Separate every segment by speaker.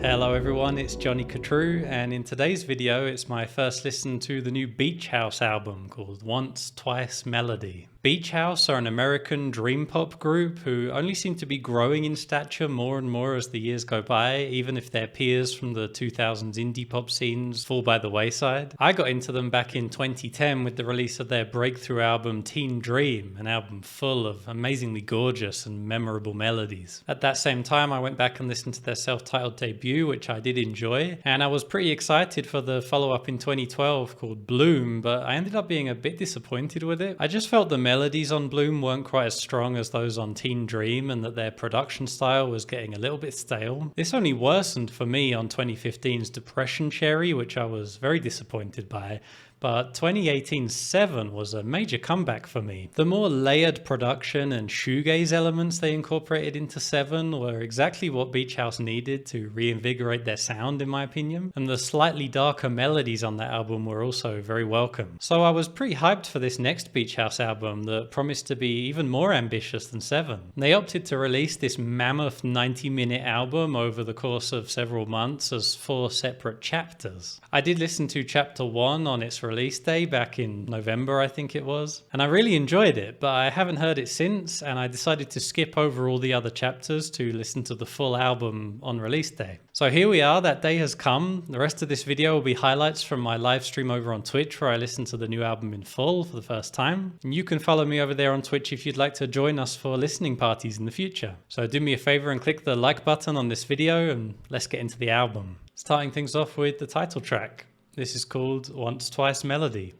Speaker 1: Hello everyone, it's Johnny Catrue, and in today's video it's my first listen to the new Beach House album called Once, Twice, Melody. Beach House are an American dream pop group who only seem to be growing in stature more and more as the years go by, even if their peers from the 2000s indie pop scenes fall by the wayside. I got into them back in 2010 with the release of their breakthrough album Teen Dream, an album full of amazingly gorgeous and memorable melodies. At that same time I went back and listened to their self-titled debut, which I did enjoy, and I was pretty excited for the follow-up in 2012 called Bloom, but I ended up being a bit disappointed with it. I just felt the melodies on Bloom weren't quite as strong as those on Teen Dream, and that their production style was getting a little bit stale. This only worsened for me on 2015's Depression Cherry, which I was very disappointed by. But 2018's Seven was a major comeback for me. The more layered production and shoegaze elements they incorporated into Seven were exactly what Beach House needed to reinvigorate their sound, in my opinion. And the slightly darker melodies on that album were also very welcome. So I was pretty hyped for this next Beach House album that promised to be even more ambitious than Seven. They opted to release this mammoth 90-minute album over the course of several months as 4 separate chapters. I did listen to chapter 1 on its release day back in November, I think it was, and I really enjoyed it, but I haven't heard it since, and I decided to skip over all the other chapters to listen to the full album on release day. So here we are, that day has come. The rest of this video will be highlights from my live stream over on Twitch where I listened to the new album in full for the first time. And you can follow me over there on Twitch if you'd like to join us for listening parties in the future. So do me a favor and click the like button on this video and let's get into the album. Starting things off with the title track. This is called Once, Twice, Melody.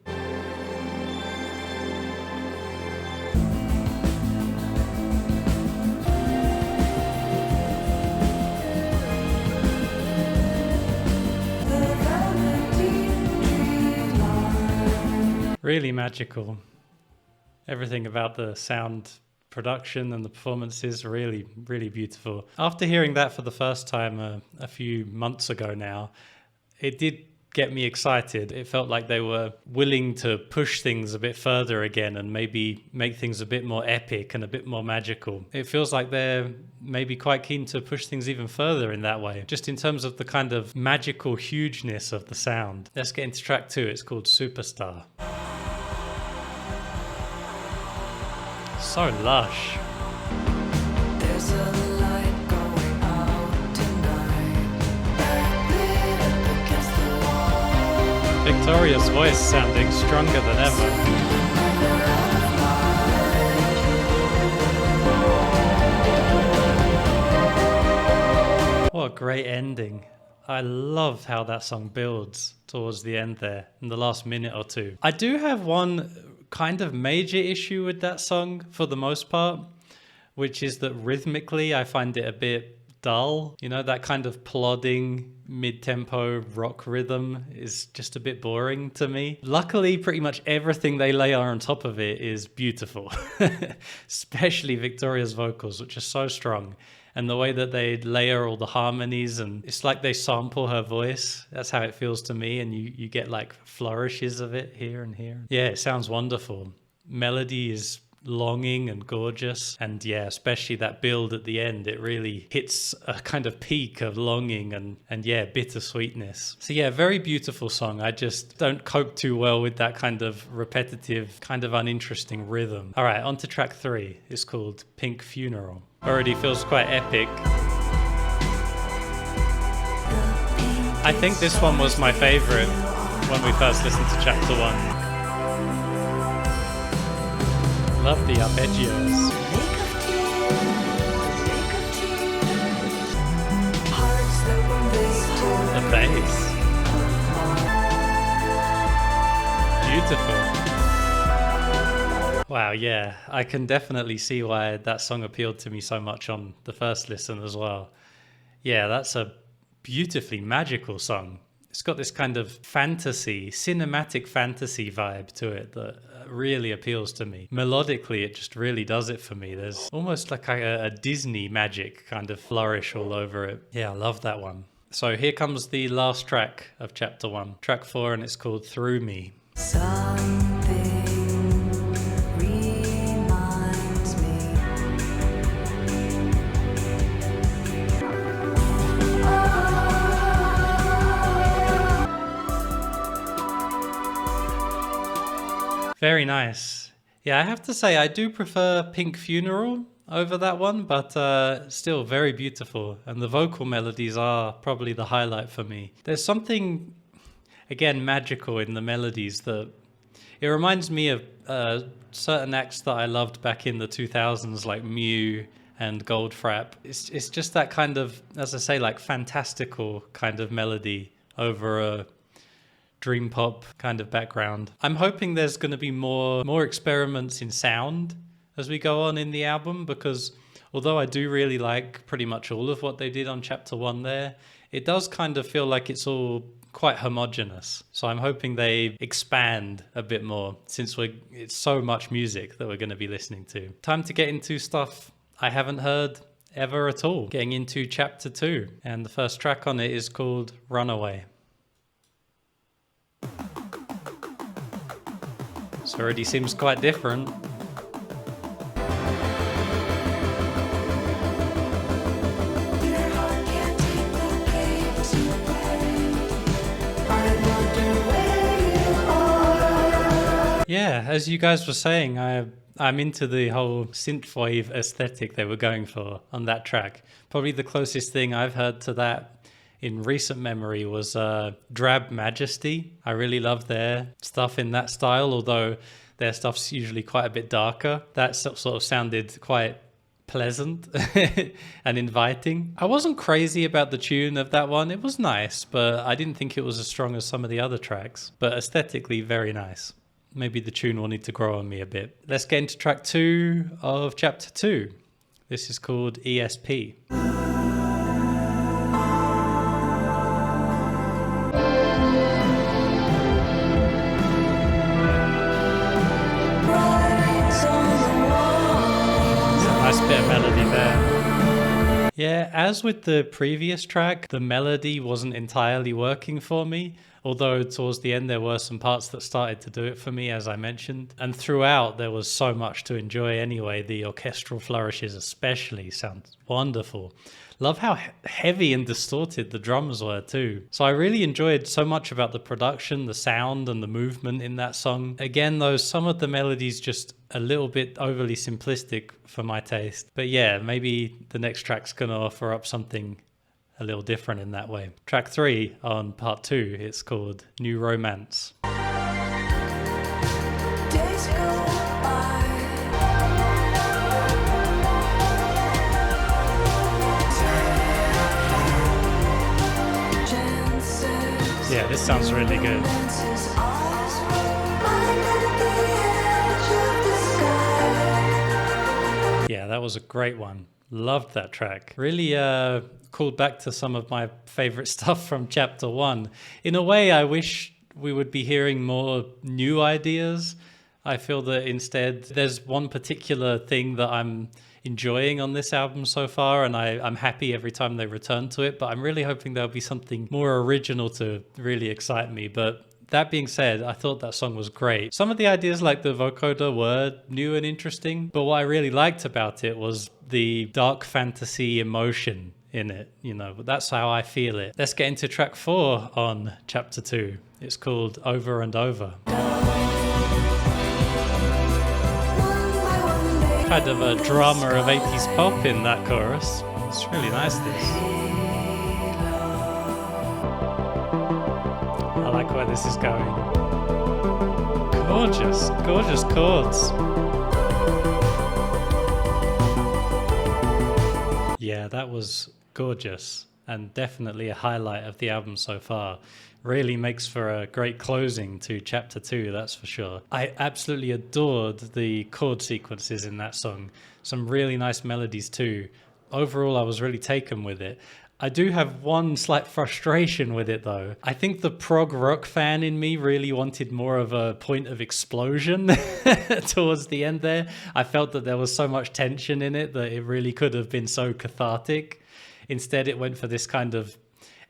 Speaker 1: Really magical. Everything about the sound production and the performances really, really beautiful. After hearing that for the first time a few months ago now, it did get me excited. It felt like they were willing to push things a bit further again and maybe make things a bit more epic and a bit more magical. It feels like they're maybe quite keen to push things even further in that way, just in terms of the kind of magical hugeness of the sound. Let's get into track 2. It's called Superstar. So lush.
Speaker 2: There's a light going out tonight. Against the wall.
Speaker 1: Victoria's voice sounding stronger than ever. What a great ending. I love how that song builds towards the end there in the last minute or two. I do have one kind of major issue with that song for the most part, which is that rhythmically I find it a bit dull. You know, that kind of plodding mid-tempo rock rhythm is just a bit boring to me. Luckily, pretty much everything they layer on top of it is beautiful, especially Victoria's vocals, which are so strong. And the way that they layer all the harmonies, and it's like they sample her voice. That's how it feels to me. And you get like flourishes of it here and here. Yeah, it sounds wonderful. Melody is longing and gorgeous. And yeah, especially that build at the end, it really hits a kind of peak of longing and yeah, bittersweetness. So yeah, very beautiful song. I just don't cope too well with that kind of repetitive, kind of uninteresting rhythm. All right, on to track 3. It's called Pink Funeral. Already feels quite epic. I think this one was my favorite when we first listened to chapter 1. Love the arpeggios. The bass. Beautiful. Wow, yeah, I can definitely see why that song appealed to me so much on the first listen as well. Yeah, that's a beautifully magical song. It's got this kind of fantasy, cinematic fantasy vibe to it that really appeals to me. Melodically, it just really does it for me. There's almost like a Disney magic kind of flourish all over it. Yeah, I love that one. So here comes the last track of chapter 1, track 4, and it's called Through Me.
Speaker 2: Something reminds me. Oh.
Speaker 1: Very nice. Yeah, I have to say, I do prefer Pink Funeral over that one, but still very beautiful. And the vocal melodies are probably the highlight for me. There's something, again, magical in the melodies that it reminds me of certain acts that I loved back in the 2000s, like Mew and Goldfrapp. It's just that kind of, as I say, like fantastical kind of melody over a dream pop kind of background. I'm hoping there's going to be more experiments in sound as we go on in the album, because although I do really like pretty much all of what they did on chapter 1 there, it does kind of feel like it's all quite homogenous. So I'm hoping they expand a bit more, since it's so much music that we're going to be listening to. Time to get into stuff I haven't heard ever at all. Getting into chapter 2, and the first track on it is called Runaway. This already seems quite different. Yeah, as you guys were saying, I'm into the whole synthwave aesthetic they were going for on that track. Probably the closest thing I've heard to that in recent memory was Drab Majesty. I really love their stuff in that style, although their stuff's usually quite a bit darker. That sort of sounded quite pleasant and inviting. I wasn't crazy about the tune of that one. It was nice, but I didn't think it was as strong as some of the other tracks. But aesthetically, very nice. Maybe the tune will need to grow on me a bit. Let's get into track 2 of chapter 2. This is called ESP. Nice bit of melody there. Yeah, as with the previous track, the melody wasn't entirely working for me. Although towards the end there were some parts that started to do it for me, as I mentioned. And throughout there was so much to enjoy anyway. The orchestral flourishes especially sound wonderful. Love how heavy and distorted the drums were too. So I really enjoyed so much about the production, the sound and the movement in that song. Again though, some of the melodies just a little bit overly simplistic for my taste. But yeah, maybe the next track's gonna offer up something a little different in that way. Track 3 on part 2, it's called New Romance. Yeah, this sounds really good. Yeah, that was a great one. Loved that track. Really called back to some of my favorite stuff from chapter 1. In a way, I wish we would be hearing more new ideas. I feel that instead there's one particular thing that I'm enjoying on this album so far, and I'm happy every time they return to it, but I'm really hoping there'll be something more original to really excite me. But that being said, I thought that song was great. Some of the ideas like the vocoder were new and interesting, but what I really liked about it was the dark fantasy emotion in it. You know, that's how I feel it. Let's get into track 4 on chapter 2. It's called Over and Over. Kind of a drama of 80s pop in that chorus. It's really nice, this. I like where this is going. Gorgeous, gorgeous chords. Yeah, that was gorgeous and definitely a highlight of the album so far. Really makes for a great closing to chapter 2, that's for sure. I absolutely adored the chord sequences in that song. Some really nice melodies too. Overall, I was really taken with it. I do have one slight frustration with it though. I think the prog rock fan in me really wanted more of a point of explosion towards the end there. I felt that there was so much tension in it that it really could have been so cathartic. Instead, it went for this kind of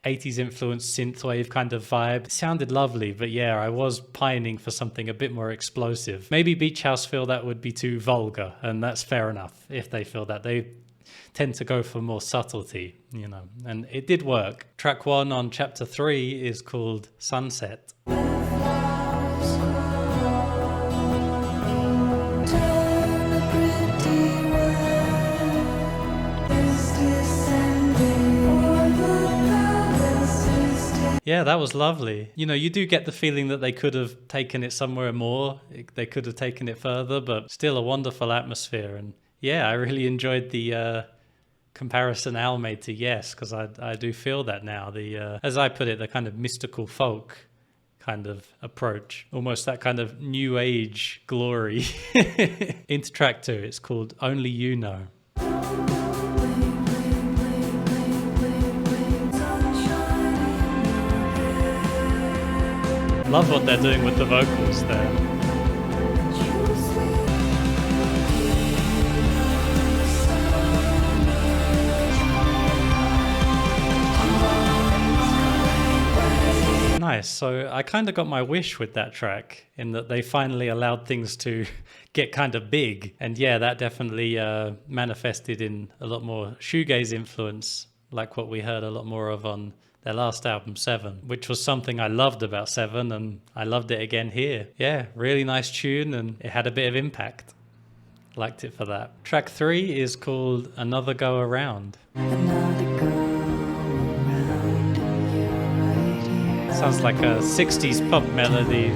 Speaker 1: 80s influenced synthwave kind of vibe. It sounded lovely, but yeah, I was pining for something a bit more explosive. Maybe Beach House feel that would be too vulgar, and that's fair enough if they feel that. They tend to go for more subtlety, you know, and it did work. Track 1 on chapter 3 is called Sunset. Yeah, that was lovely. You know, you do get the feeling that they could have taken it somewhere more. They could have taken it further, but still a wonderful atmosphere. And yeah, I really enjoyed the comparison Al made to Yes, because I do feel that now. The as I put it, the kind of mystical folk kind of approach, almost that kind of new age glory. Into track 2, it's called Only You Know. Love what they're doing with the vocals there. Nice. So I kind of got my wish with that track in that they finally allowed things to get kind of big. And yeah, that definitely manifested in a lot more shoegaze influence, like what we heard a lot more of on their last album, 7, which was something I loved about 7, and I loved it again here. Yeah, really nice tune, and it had a bit of impact. Liked it for that. Track 3 is called Another Go Around. Sounds like a 60s pop melody.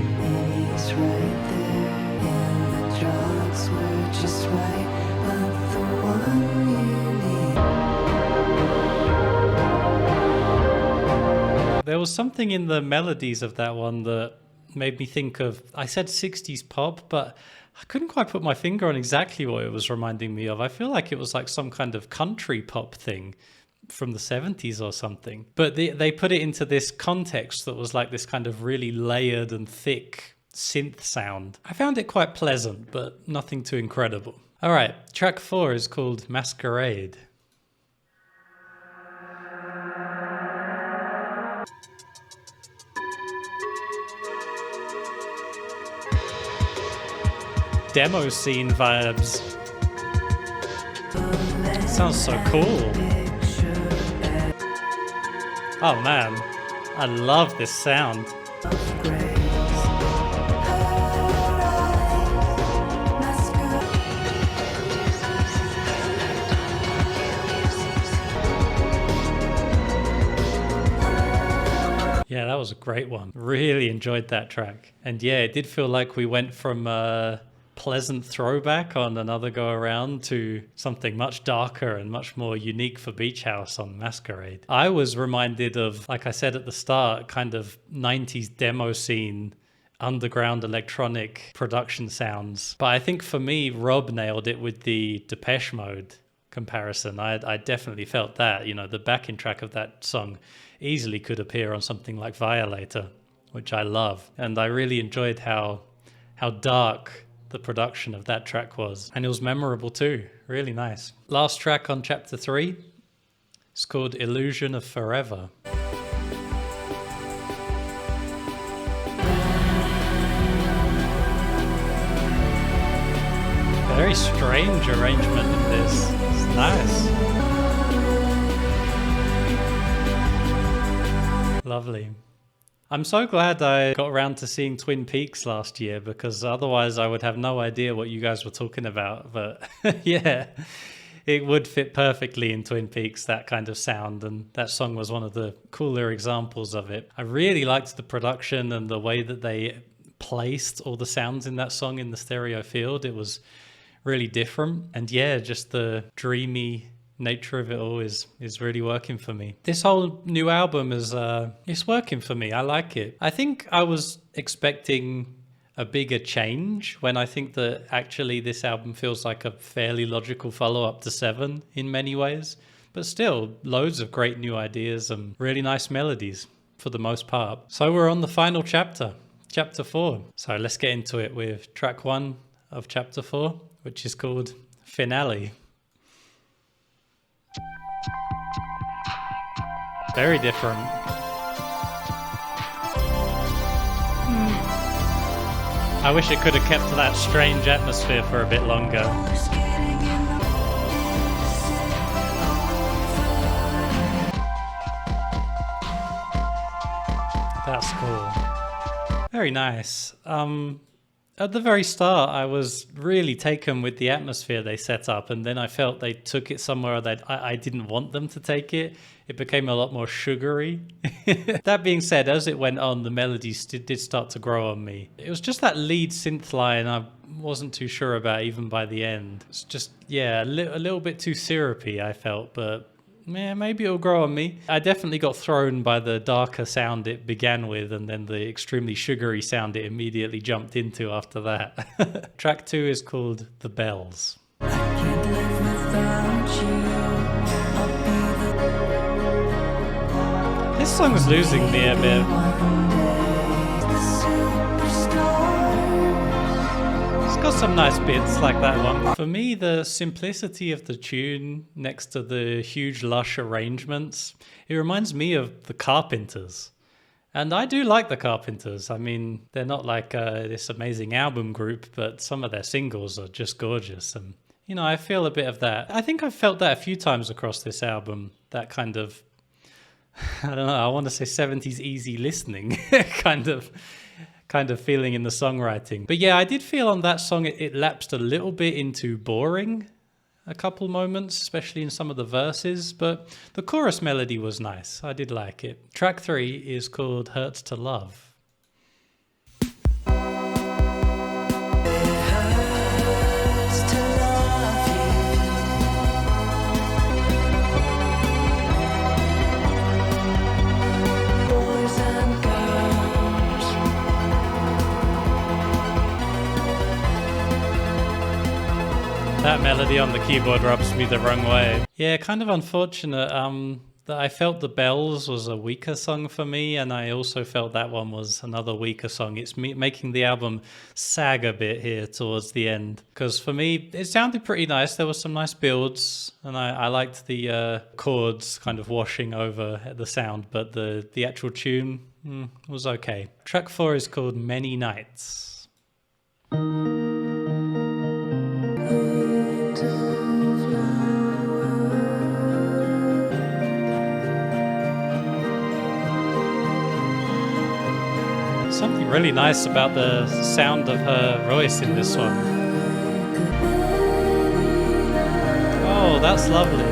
Speaker 1: There was something in the melodies of that one that made me think of, I said 60s pop, but I couldn't quite put my finger on exactly what it was reminding me of. I feel like it was like some kind of country pop thing from the 70s or something. But they put it into this context that was like this kind of really layered and thick synth sound. I found it quite pleasant, but nothing too incredible. All right, track 4 is called Masquerade. Demo scene vibes. Sounds so cool. Oh man, I love this sound. Yeah, that was a great one. Really enjoyed that track. And yeah, it did feel like we went from pleasant throwback on Another Go Around to something much darker and much more unique for Beach House on Masquerade. I was reminded of, like I said at the start, kind of 90s demo scene, underground electronic production sounds. But I think for me, Rob nailed it with the Depeche Mode comparison. I definitely felt that, you know, the backing track of that song easily could appear on something like Violator, which I love. And I really enjoyed how dark the production of that track was, and it was memorable too. Really nice. Last track on chapter 3, it's called Illusion of Forever. Very strange arrangement in this. It's nice. Lovely. I'm so glad I got around to seeing Twin Peaks last year, because otherwise I would have no idea what you guys were talking about. But yeah, it would fit perfectly in Twin Peaks, that kind of sound. And that song was one of the cooler examples of it. I really liked the production and the way that they placed all the sounds in that song in the stereo field. It was really different. And yeah, just the dreamy nature of it all is really working for me. This whole new album is it's working for me. I like it. I think I was expecting a bigger change, when I think that actually this album feels like a fairly logical follow-up to 7 in many ways, but still loads of great new ideas and really nice melodies for the most part. So we're on the final chapter, chapter 4. So let's get into it with track 1 of chapter 4, which is called Finale. Very different. I wish it could have kept that strange atmosphere for a bit longer. That's cool. Very nice. At the very start, I was really taken with the atmosphere they set up, and then I felt they took it somewhere that I didn't want them to take it. It became a lot more sugary. That being said, as it went on, the melodies did start to grow on me. It was just that lead synth line I wasn't too sure about even by the end. It's just, yeah, a little bit too syrupy, I felt, but yeah, maybe it'll grow on me. I definitely got thrown by the darker sound it began with, and then the extremely sugary sound it immediately jumped into after that. Track 2 is called The Bells.
Speaker 2: I can't live without you. I'll be
Speaker 1: This song's losing me a bit.
Speaker 2: one day the superstar.
Speaker 1: It's got some nice bits like that one. For me, the simplicity of the tune next to the huge lush arrangements, it reminds me of the Carpenters. And I do like the Carpenters. I mean, they're not like this amazing album group, but some of their singles are just gorgeous. And, you know, I feel a bit of that. I think I've felt that a few times across this album, that kind of, I don't know, I want to say 70s easy listening kind of feeling in the songwriting. But yeah, I did feel on that song it lapsed a little bit into boring a couple moments, especially in some of the verses, but the chorus melody was nice. I did like it. Track 3 is called Hurts to Love.
Speaker 2: Hurts to love you. Boys and girls.
Speaker 1: That melody on the keyboard rubs me the wrong way. Yeah, kind of unfortunate that I felt The Bells was a weaker song for me, and I also felt that one was another weaker song. It's making the album sag a bit here towards the end, because for me it sounded pretty nice. There were some nice builds, and I liked the chords kind of washing over the sound, but the actual tune was okay. Track 4 is called Many Nights. Something really nice about the sound of her voice in this one. Oh, that's lovely.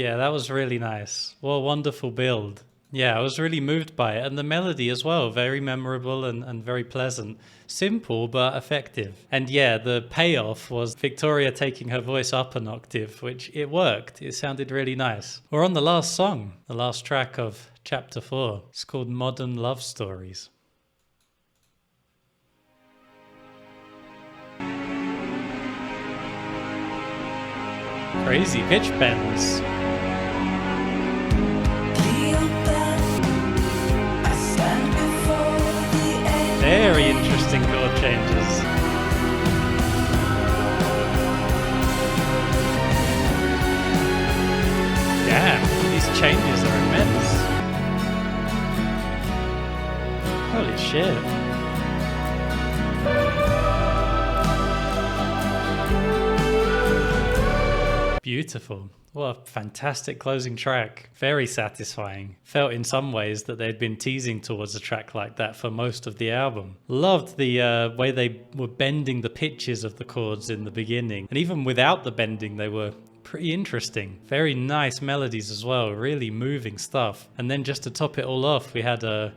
Speaker 1: Yeah, that was really nice. What a wonderful build. Yeah, I was really moved by it. And the melody as well, very memorable and very pleasant. Simple, but effective. And yeah, the payoff was Victoria taking her voice up an octave, which it worked. It sounded really nice. We're on the last song, the last track of chapter 4. It's called Modern Love Stories. Crazy pitch bends. Very interesting chord changes. Damn, these changes are immense. Holy shit. Beautiful. What a fantastic closing track. Very satisfying. Felt in some ways that they'd been teasing towards a track like that for most of the album. Loved the way they were bending the pitches of the chords in the beginning. And even without the bending, they were pretty interesting. Very nice melodies as well. Really moving stuff. And then just to top it all off, we had a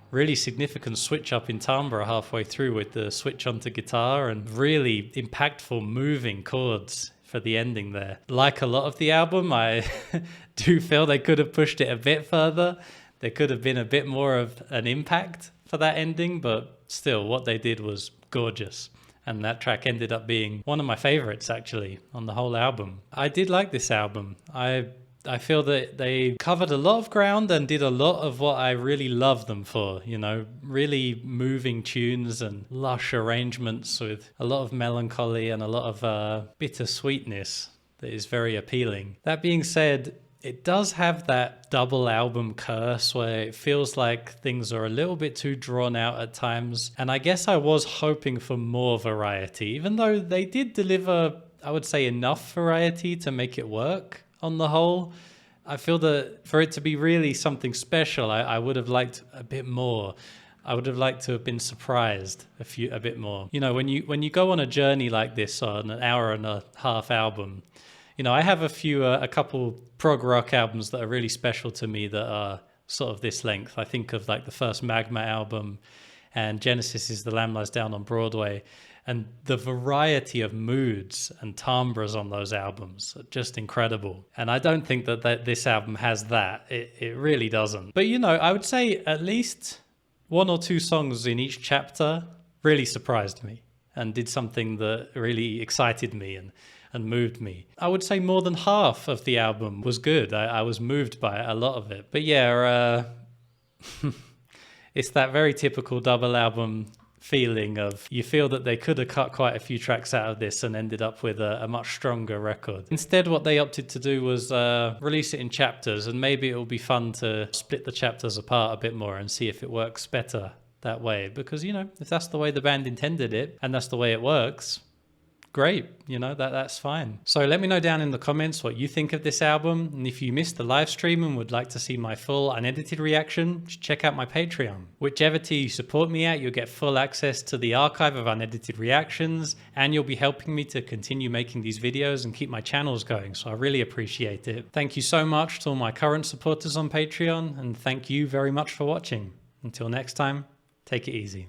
Speaker 1: really significant switch up in timbre halfway through with the switch onto guitar and really impactful moving chords for the ending there. Like a lot of the album, I do feel they could have pushed it a bit further. There could have been a bit more of an impact for that ending, but still what they did was gorgeous. And that track ended up being one of my favorites actually on the whole album. I did like this album. I feel that they covered a lot of ground and did a lot of what I really love them for, you know, really moving tunes and lush arrangements with a lot of melancholy and a lot of bittersweetness that is very appealing. That being said, it does have that double album curse where it feels like things are a little bit too drawn out at times. And I guess I was hoping for more variety, even though they did deliver, I would say, enough variety to make it work on the whole. I feel that for it to be really something special, I would have liked a bit more. I would have liked to have been surprised a bit more. You know, when you go on a journey like this on an hour and a half album, you know, I have a couple prog rock albums that are really special to me that are sort of this length. I think of like the first Magma album and Genesis is The Lamb Lies Down on Broadway. And the variety of moods and timbres on those albums are just incredible. And I don't think that this album has that. It really doesn't. But, you know, I would say at least one or two songs in each chapter really surprised me and did something that really excited me and moved me. I would say more than half of the album was good. I was moved by a lot of it. But yeah, it's that very typical double album feeling of you feel that they could have cut quite a few tracks out of this and ended up with a much stronger record. Instead, what they opted to do was release it in chapters, and maybe it will be fun to split the chapters apart a bit more and see if it works better that way. Because, you know, if that's the way the band intended it and that's the way it works, great, you know, that's fine. So let me know down in the comments what you think of this album, and if you missed the live stream and would like to see my full unedited reaction, check out my Patreon. Whichever tier you support me at, you'll get full access to the archive of unedited reactions, and you'll be helping me to continue making these videos and keep my channels going, so I really appreciate it. Thank you so much to all my current supporters on Patreon, and thank you very much for watching. Until next time, take it easy.